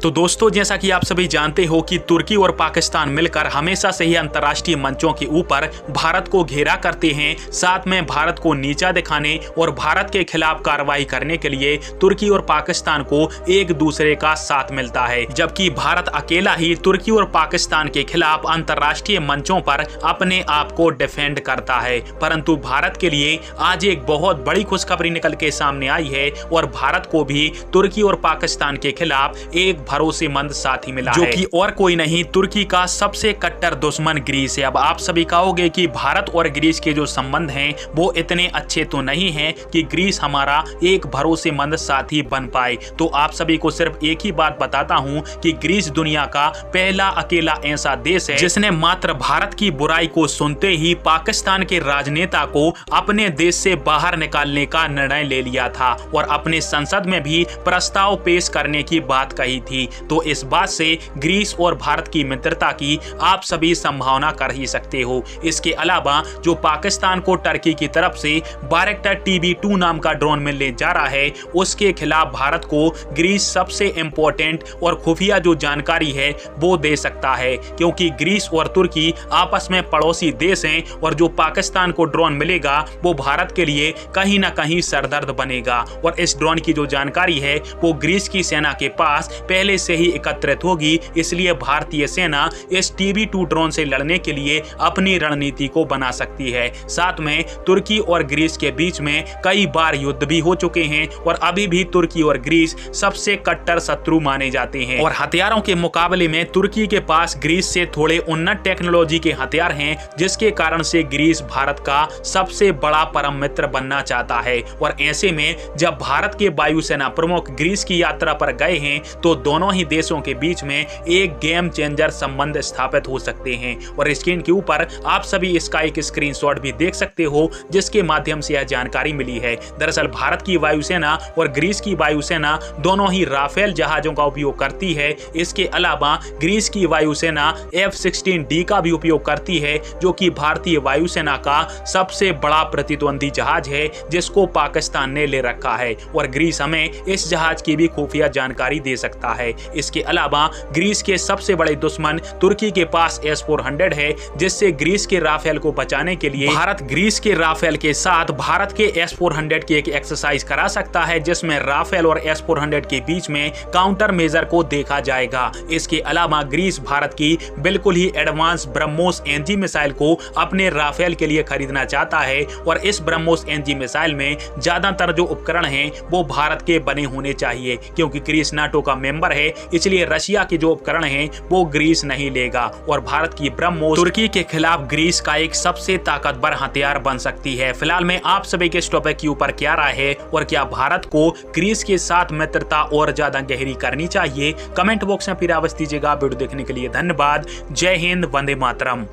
तो दोस्तों, जैसा कि आप सभी जानते हो कि तुर्की और पाकिस्तान मिलकर हमेशा से ही अंतर्राष्ट्रीय मंचों के ऊपर भारत को घेरा करते हैं। साथ में भारत को नीचा दिखाने और भारत के खिलाफ कार्रवाई करने के लिए तुर्की और पाकिस्तान को एक दूसरे का साथ मिलता है, जबकि भारत अकेला ही तुर्की और पाकिस्तान के खिलाफ अंतर्राष्ट्रीय मंचों पर अपने आप को डिफेंड करता है। परंतु भारत के लिए आज एक बहुत बड़ी खुशखबरी निकल के सामने आई है और भारत को भी तुर्की और पाकिस्तान के खिलाफ एक भरोसेमंद साथी मिला है, जो कि और कोई नहीं, तुर्की का सबसे कट्टर दुश्मन ग्रीस है। अब आप सभी कहोगे कि भारत और ग्रीस के जो संबंध हैं वो इतने अच्छे तो नहीं हैं कि ग्रीस हमारा एक भरोसेमंद साथी बन पाए। तो आप सभी को सिर्फ एक ही बात बताता हूं कि ग्रीस दुनिया का पहला अकेला ऐसा देश है जिसने मात्र भारत की बुराई को सुनते ही पाकिस्तान के राजनेता को अपने देश से बाहर निकालने का निर्णय ले लिया था और अपने संसद में भी प्रस्ताव पेश करने की बात कही थी। तो इस बात से ग्रीस और भारत की मित्रता की आप सभी संभावना कर ही सकते हो। इसके अलावा जो पाकिस्तान को टर्की की तरफ से बायरक्टर TB2 नाम का ड्रोन मिलने जा रहा है, उसके खिलाफ भारत को ग्रीस सबसे इंपॉर्टेंट और खुफिया जो जानकारी है वो दे सकता है, क्योंकि ग्रीस और तुर्की आपस में पड़ोसी देश हैं और जो पाकिस्तान को ड्रोन मिलेगा वो भारत के लिए कहीं ना कहीं सरदर्द बनेगा। और इस ड्रोन की जो जानकारी है वो ग्रीस की सेना के पास पहले से ही एकत्रित होगी, इसलिए भारतीय सेना इस TB2 ड्रोन से लड़ने के लिए अपनी रणनीति को बना सकती है। साथ में तुर्की और ग्रीस के बीच में कई बार युद्ध भी हो चुके हैं और अभी भी तुर्की और ग्रीस सबसे कट्टर शत्रु माने जाते हैं और हथियारों के मुकाबले में तुर्की के पास ग्रीस से थोड़े उन्नत टेक्नोलॉजी के हथियार हैं, जिसके कारण से ग्रीस भारत का सबसे बड़ा परम मित्र बनना चाहता है। और ऐसे में जब भारत के वायुसेना प्रमुख ग्रीस की यात्रा पर गए हैं तो दोनों ही देशों के बीच में एक गेम चेंजर संबंध स्थापित हो सकते हैं। और स्क्रीन के ऊपर आप सभी इसका एक स्क्रीनशॉट भी देख सकते हो जिसके माध्यम से यह जानकारी मिली है। दरअसल भारत की वायुसेना और ग्रीस की वायुसेना दोनों ही राफेल जहाजों का उपयोग करती है। इसके अलावा ग्रीस की वायुसेना F-16D का भी उपयोग करती है, जो कि भारतीय वायुसेना का सबसे बड़ा प्रतिद्वंदी जहाज है जिसको पाकिस्तान ने ले रखा है। और ग्रीस हमें इस जहाज की भी खुफिया जानकारी दे सकता है। इसके अलावा ग्रीस के सबसे बड़े दुश्मन तुर्की के पास S-400 है, जिससे ग्रीस के राफेल को बचाने के लिए भारत ग्रीस के राफेल के साथ भारत के S-400 की एक एक्सरसाइज करा सकता है, जिसमें राफेल और S-400 के बीच में काउंटर मेजर को देखा जाएगा। इसके अलावा ग्रीस भारत की बिल्कुल ही एडवांस ब्रह्मोस एनजी मिसाइल को अपने राफेल के लिए खरीदना चाहता है और इस ब्रह्मोस एनजी मिसाइल में ज्यादातर जो उपकरण हैं वो भारत के बने होने चाहिए, क्योंकि ग्रीस नाटो का मेंबर है, इसलिए रशिया के जो उपकरण हैं वो ग्रीस नहीं लेगा। और भारत की ब्रह्मोस तुर्की के खिलाफ ग्रीस का एक सबसे ताकतवर हथियार बन सकती है। फिलहाल में आप सभी के इस टॉपिक के ऊपर क्या राय है और क्या भारत को ग्रीस के साथ मित्रता और ज्यादा गहरी करनी चाहिए? कमेंट बॉक्स में फिर आवाज दीजिएगा। वीडियो देखने के लिए धन्यवाद। जय हिंद, वंदे मातरम।